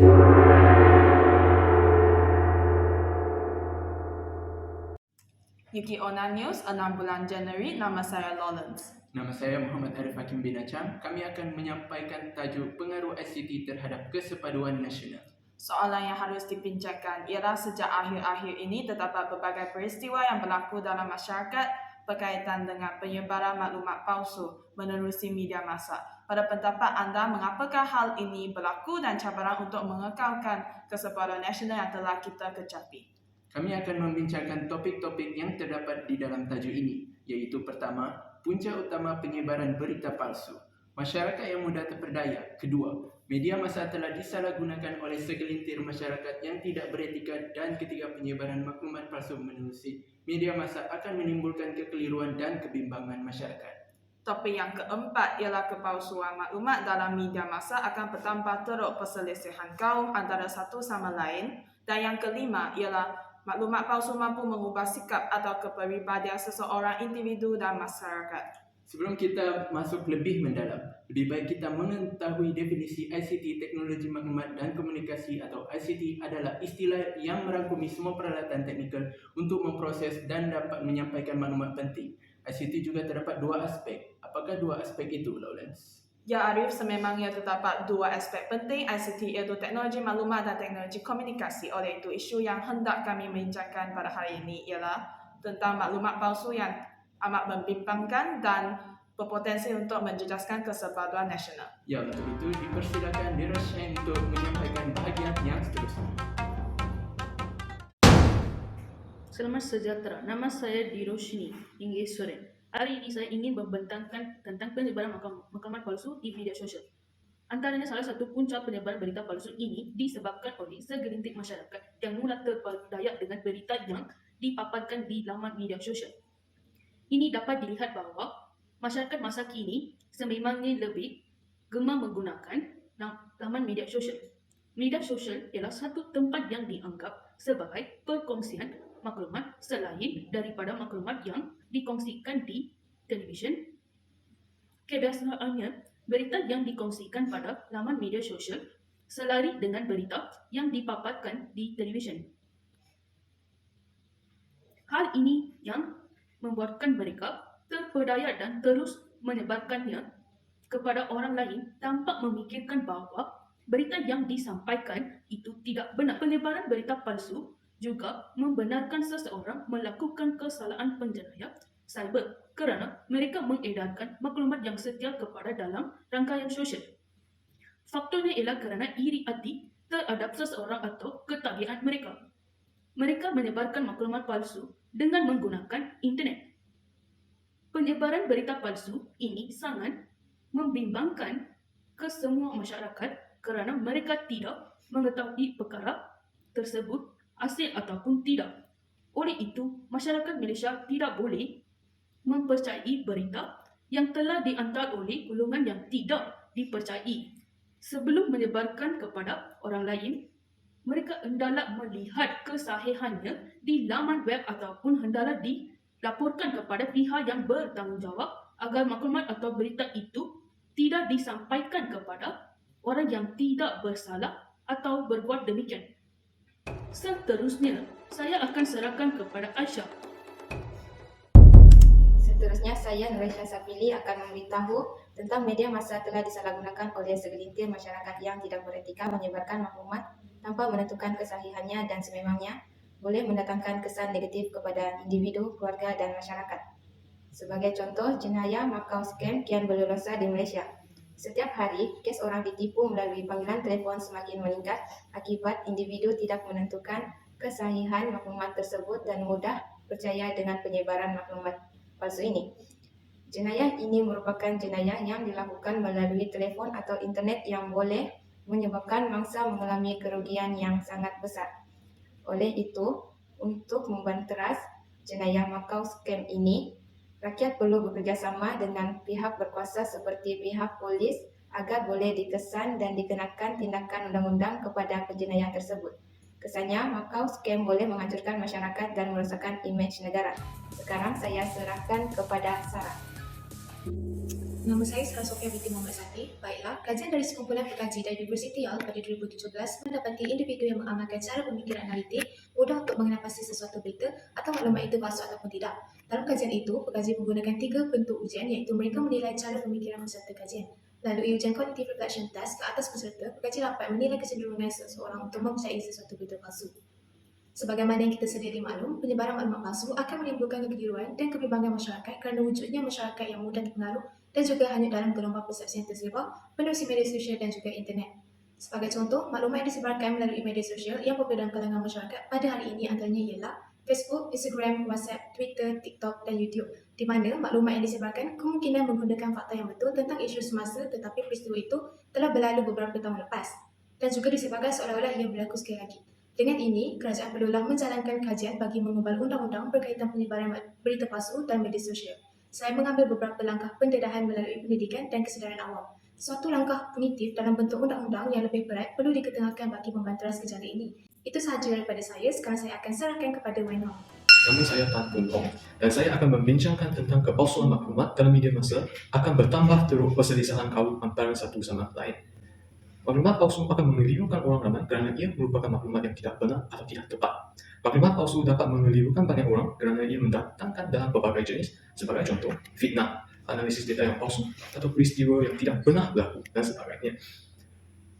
Yuki Ona News, 6 bulan Januari, nama saya Lawrence. Nama saya Muhammad Arif Hakim bin Acham. Kami akan menyampaikan tajuk pengaruh ICT terhadap kesepaduan nasional. Soalan yang harus dibincangkan ialah sejak akhir-akhir ini terdapat berbagai peristiwa yang berlaku dalam masyarakat berkaitan dengan penyebaran maklumat palsu menerusi media massa. Pada pendapat anda, mengapakah hal ini berlaku dan cabaran untuk mengekalkan kesepaduan nasional yang telah kita kecapi? Kami akan membincangkan topik-topik yang terdapat di dalam tajuk ini, iaitu pertama, punca utama penyebaran berita palsu, masyarakat yang mudah terperdaya. Kedua, media massa telah disalahgunakan oleh segelintir masyarakat yang tidak beretika, dan ketiga, penyebaran maklumat palsu menerusi media massa akan menimbulkan kekeliruan dan kebimbangan masyarakat. Topik yang keempat ialah kepalsuan maklumat dalam media massa akan bertambah teruk perselisihan kaum antara satu sama lain. Dan yang kelima ialah maklumat palsu mampu mengubah sikap atau kepribadian seseorang, individu dan masyarakat. Sebelum kita masuk lebih mendalam, lebih baik kita mengetahui definisi ICT, teknologi maklumat dan komunikasi, atau ICT adalah istilah yang merangkumi semua peralatan teknikal untuk memproses dan dapat menyampaikan maklumat penting. ICT juga terdapat dua aspek. Apakah dua aspek itu, Lawrence? Ya Arif, sememangnya terdapat dua aspek penting ICT, iaitu teknologi maklumat dan teknologi komunikasi. Oleh itu, isu yang hendak kami bincangkan pada hari ini ialah tentang maklumat palsu yang amat membimbangkan dan berpotensi untuk menjejaskan kesepaduan nasional. Ya, untuk itu dipersilakan Diroshain untuk menyampaikan bahagian yang seterusnya. Selamat sejahtera, nama saya Diroshini Inggesoren. Hari ini saya ingin membentangkan tentang penyebaran maklumat palsu di media sosial. Antaranya salah satu punca penyebaran berita palsu ini disebabkan oleh segelintir masyarakat yang mudah terperdaya dengan berita yang dipaparkan di laman media sosial. Ini dapat dilihat bahawa masyarakat masa kini sememangnya lebih gemar menggunakan laman media sosial. Media sosial ialah satu tempat yang dianggap sebagai perkongsian maklumat selain daripada maklumat yang dikongsikan di televisyen. Kebiasaannya, berita yang dikongsikan pada laman media sosial selari dengan berita yang dipaparkan di televisyen. Hal ini yang membuatkan mereka terperdaya dan terus menyebarkannya kepada orang lain tanpa memikirkan bahawa berita yang disampaikan itu tidak benar. Penyebaran berita palsu juga membenarkan seseorang melakukan kesalahan penjenayah cyber kerana mereka mengedarkan maklumat yang setia kepada dalam rangkaian sosial. Faktornya ialah kerana iri hati terhadap seseorang atau ketagihan mereka. Mereka menyebarkan maklumat palsu dengan menggunakan internet. Penyebaran berita palsu ini sangat membimbangkan ke semua masyarakat kerana mereka tidak mengetahui perkara tersebut asli ataupun tidak. Oleh itu, masyarakat Malaysia tidak boleh mempercayai berita yang telah dihantar oleh golongan yang tidak dipercayai. Sebelum menyebarkan kepada orang lain, mereka hendaklah melihat kesahihannya di laman web ataupun hendaklah dilaporkan kepada pihak yang bertanggungjawab agar maklumat atau berita itu tidak disampaikan kepada orang yang tidak bersalah atau berbuat demikian. Seterusnya, saya akan serahkan kepada Aisyah. Seterusnya, saya Nuraisyah Safili akan memberitahu tentang media massa telah disalahgunakan oleh segelintir masyarakat yang tidak beretika menyebarkan maklumat tanpa menentukan kesahihannya dan sememangnya boleh mendatangkan kesan negatif kepada individu, keluarga dan masyarakat. Sebagai contoh, jenayah Makau scam kian berleluasa di Malaysia. Setiap hari, kes orang ditipu melalui panggilan telefon semakin meningkat akibat individu tidak menentukan kesahihan maklumat tersebut dan mudah percaya dengan penyebaran maklumat palsu ini. Jenayah ini merupakan jenayah yang dilakukan melalui telefon atau internet yang boleh menyebabkan mangsa mengalami kerugian yang sangat besar. Oleh itu, untuk membanteras jenayah Makau scam ini, rakyat perlu bekerjasama dengan pihak berkuasa seperti pihak polis agar boleh dikesan dan dikenakan tindakan undang-undang kepada penjenayah tersebut. Kesannya, Makau scam boleh menghancurkan masyarakat dan merosakkan imej negara. Sekarang saya serahkan kepada Sarah. Nama saya Sarah Sofia binti Muhammad Sati. Baiklah, kajian dari sekumpulan pengkaji dari Universiti Yale pada 2017 mendapati individu yang mengamalkan cara pemikiran analitik mudah untuk mengenal pasti sesuatu berita atau maklumat itu palsu ataupun tidak. Dalam kajian itu, pengkaji menggunakan 3 bentuk ujian iaitu mereka menilai cara pemikiran peserta kajian. Melalui ujian Cognitive Reflection Test ke atas peserta, pengkaji dapat menilai kecenderungan seseorang untuk mempercayai sesuatu berita palsu. Sebagaimana yang kita sedia dimaklum, penyebaran maklumat palsu akan menimbulkan kekeliruan dan kebimbangan masyarakat kerana wujudnya masyarakat yang mudah terpengaruh dan juga hanya dalam gelombang persepsi yang tersebar menerusi media sosial dan juga internet. Sebagai contoh, maklumat yang disebarkan melalui media sosial yang popular dalam kalangan masyarakat pada hari ini antaranya ialah Facebook, Instagram, WhatsApp, Twitter, TikTok dan YouTube, di mana maklumat yang disebarkan kemungkinan menggunakan fakta yang betul tentang isu semasa tetapi peristiwa itu telah berlalu beberapa tahun lepas dan juga disebarkan seolah-olah ia berlaku sekali lagi. Dengan ini, kerajaan perlulah menjalankan kajian bagi mengubah undang-undang berkaitan penyebaran berita palsu dan media sosial. Saya mengambil beberapa langkah pendedahan melalui pendidikan dan kesedaran awam. Suatu langkah punitif dalam bentuk undang-undang yang lebih berat perlu diketengahkan bagi membanteras gejala ini. Itu sahaja daripada saya. Sekarang saya akan serahkan kepada Wen Hong. Nama saya Tan Pun Ong dan saya akan membincangkan tentang kepalsuan maklumat dalam media massa akan bertambah teruk perselisihan kaum antara satu sama lain. Maklumat palsu akan mengelirukan orang ramai kerana ia merupakan maklumat yang tidak benar atau tidak tepat. Maklumat palsu dapat mengelirukan banyak orang kerana ia mendatangkan dalam berbagai jenis, sebagai contoh, fitnah, analisis data yang palsu, atau peristiwa yang tidak benar berlaku, dan sebagainya.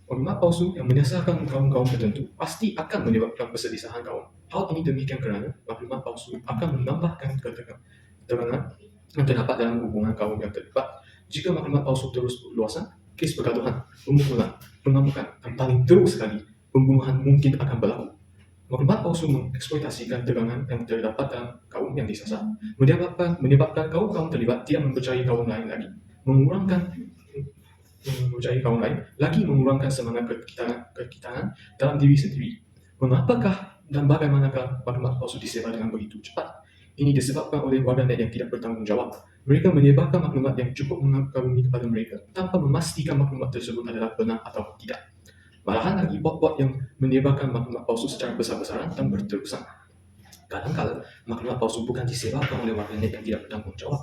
Maklumat palsu yang menyasarkan kaum-kaum tertentu pasti akan menyebabkan perselisihan kaum. Hal ini demikian kerana maklumat palsu akan menambahkan ketegangan yang terdapat dalam hubungan kaum yang terlibat. Jika maklumat palsu terus berluasan, kes pergaduhan, pemukulan, pengamukan, dan paling teruk sekali, pembunuhan mungkin akan berlaku. Maklumat palsu mengeksploitasikan tegangan yang terdapat dalam kaum yang disasar, menyebabkan kaum-kaum terlibat tidak mempercayai kaum lain lagi, mengurangkan semangat kekitangan dalam diri sendiri. Mengapakah dan bagaimanakah maklumat palsu disebar dengan begitu cepat? Ini disebabkan oleh warganet yang tidak bertanggungjawab. Mereka menyebarkan maklumat yang cukup mengagumi kepada mereka tanpa memastikan maklumat tersebut adalah benar atau tidak. Malahan lagi, bot-bot yang menyebarkan maklumat palsu secara besar-besaran dan berterusan. Kadang-kadang maklumat palsu bukan disebarkan oleh warganet yang tidak bertanggungjawab,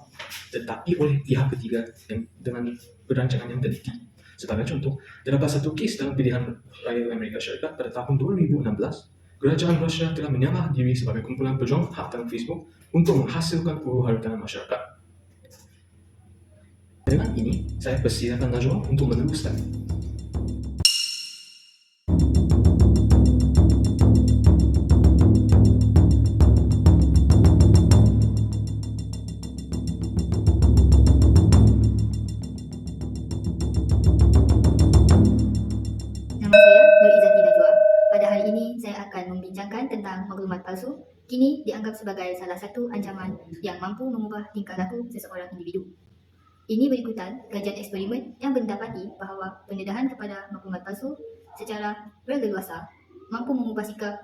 tetapi oleh pihak ketiga yang dengan perancangan yang teliti. Sebagai contoh, terdapat satu kes dalam pilihan raya Amerika Syarikat pada tahun 2016. Kerajaan Rusia telah menyamar diri sebagai kumpulan pejuang hak dalam Facebook untuk menghasilkan huru-hara dalam masyarakat. Dengan ini, saya persilakan Najwa untuk meneruskan. Nama saya Nur Izzati Najwa. Pada hari ini saya akan membincangkan tentang maklumat palsu. Kini dianggap sebagai salah satu ancaman yang mampu mengubah tingkah laku seseorang individu. Ini berikutan kajian eksperimen yang mendapati bahawa pendedahan kepada maklumat palsu secara berleluasa mampu mengubah sikap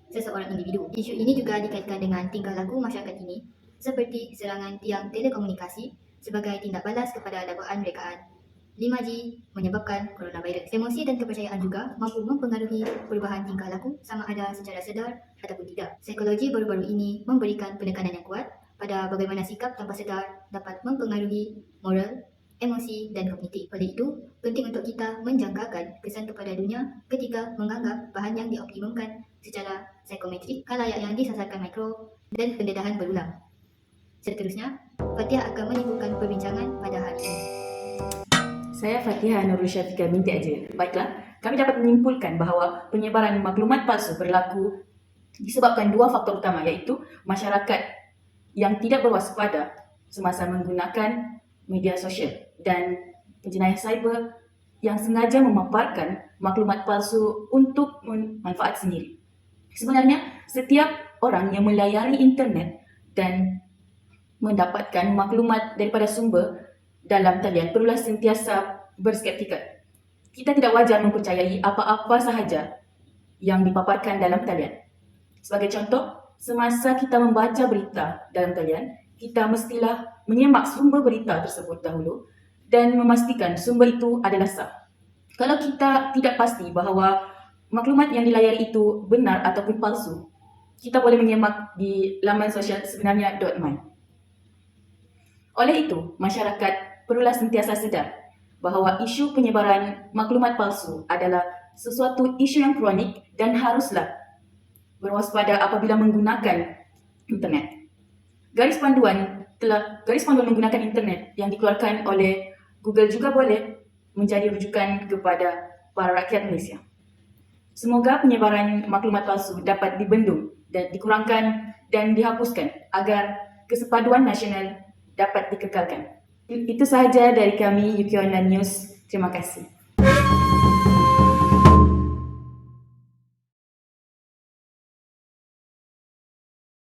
seseorang individu. Isu ini juga dikaitkan dengan tingkah laku masyarakat ini seperti serangan tiang telekomunikasi sebagai tindak balas kepada dakwaan rekaan. 5G menyebabkan coronavirus. Emosi dan kepercayaan juga mampu mempengaruhi perubahan tingkah laku sama ada secara sedar ataupun tidak. Psikologi baru-baru ini memberikan penekanan yang kuat pada bagaimana sikap tanpa sedar dapat mempengaruhi moral, emosi dan kognitif. Oleh itu, penting untuk kita menjangkakan kesan kepada dunia ketika menganggap bahan yang dioptimumkan secara psikometrik, khalayak yang disasarkan mikro dan pendedahan berulang. Seterusnya, Fatihah akan menimbulkan perbincangan pada hari ini. Saya Fatihah Nurul Syafiqah binti Ajil. Baiklah, kami dapat menyimpulkan bahawa penyebaran maklumat palsu berlaku disebabkan dua faktor utama, iaitu masyarakat yang tidak berwaspada semasa menggunakan media sosial dan penjenayah cyber yang sengaja memaparkan maklumat palsu untuk manfaat sendiri. Sebenarnya, setiap orang yang melayari internet dan mendapatkan maklumat daripada sumber dalam talian perlulah sentiasa berskeptikal. Kita tidak wajar mempercayai apa-apa sahaja yang dipaparkan dalam talian. Sebagai contoh, semasa kita membaca berita dalam talian, kita mestilah menyemak sumber berita tersebut dahulu dan memastikan sumber itu adalah sah. Kalau kita tidak pasti bahawa maklumat yang dilayari itu benar ataupun palsu, kita boleh menyemak di laman sosial sebenarnya.my. Oleh itu, masyarakat perlulah sentiasa sedar bahawa isu penyebaran maklumat palsu adalah sesuatu isu yang kronik dan haruslah berwaspada apabila menggunakan internet. Garis panduan menggunakan internet yang dikeluarkan oleh Google juga boleh menjadi rujukan kepada para rakyat Malaysia. Semoga penyebaran maklumat palsu dapat dibendung dan dikurangkan dan dihapuskan agar kesepaduan nasional dapat dikekalkan. Itu sahaja dari kami UK Online News. Terima kasih.